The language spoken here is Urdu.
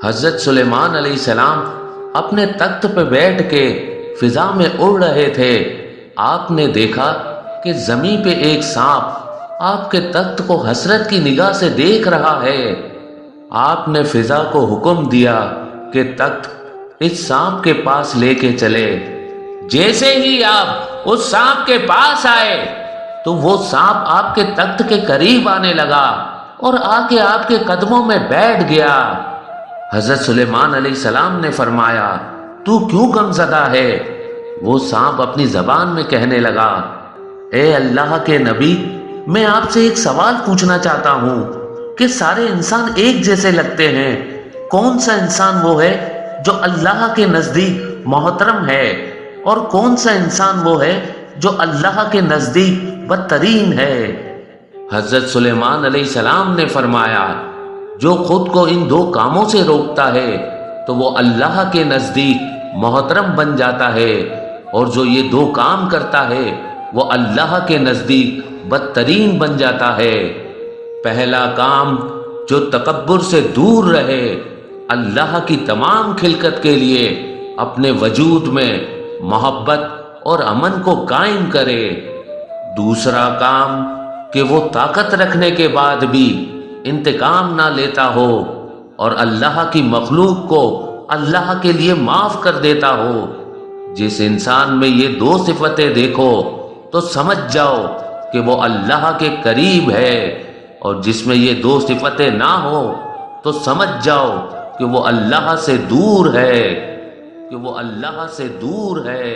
حضرت سلیمان علیہ السلام اپنے تخت پہ بیٹھ کے فضا میں اڑ رہے تھے۔ آپ نے دیکھا کہ زمین پہ ایک سانپ آپ کے تخت کو حسرت کی نگاہ سے دیکھ رہا ہے۔ آپ نے فضا کو حکم دیا کہ تخت اس سانپ کے پاس لے کے چلے۔ جیسے ہی آپ اس سانپ کے پاس آئے تو وہ سانپ آپ کے تخت کے قریب آنے لگا اور آ کے آپ کے قدموں میں بیٹھ گیا۔ حضرت سلیمان علیہ السلام نے فرمایا، تو کیوں غم زدہ ہے؟ وہ سانپ اپنی زبان میں کہنے لگا، اے اللہ کے نبی، میں آپ سے ایک سوال پوچھنا چاہتا ہوں کہ سارے انسان ایک جیسے لگتے ہیں، کون سا انسان وہ ہے جو اللہ کے نزدیک محترم ہے، اور کون سا انسان وہ ہے جو اللہ کے نزدیک بدترین ہے؟ حضرت سلیمان علیہ السلام نے فرمایا، جو خود کو ان دو کاموں سے روکتا ہے تو وہ اللہ کے نزدیک محترم بن جاتا ہے، اور جو یہ دو کام کرتا ہے وہ اللہ کے نزدیک بدترین بن جاتا ہے۔ پہلا کام، جو تکبر سے دور رہے، اللہ کی تمام خلقت کے لیے اپنے وجود میں محبت اور امن کو قائم کرے۔ دوسرا کام کہ وہ طاقت رکھنے کے بعد بھی انتقام نہ لیتا ہو اور اللہ کی مخلوق کو اللہ کے لیے معاف کر دیتا ہو۔ جس انسان میں یہ دو صفتیں دیکھو تو سمجھ جاؤ کہ وہ اللہ کے قریب ہے، اور جس میں یہ دو صفتیں نہ ہو تو سمجھ جاؤ کہ وہ اللہ سے دور ہے، کہ وہ اللہ سے دور ہے۔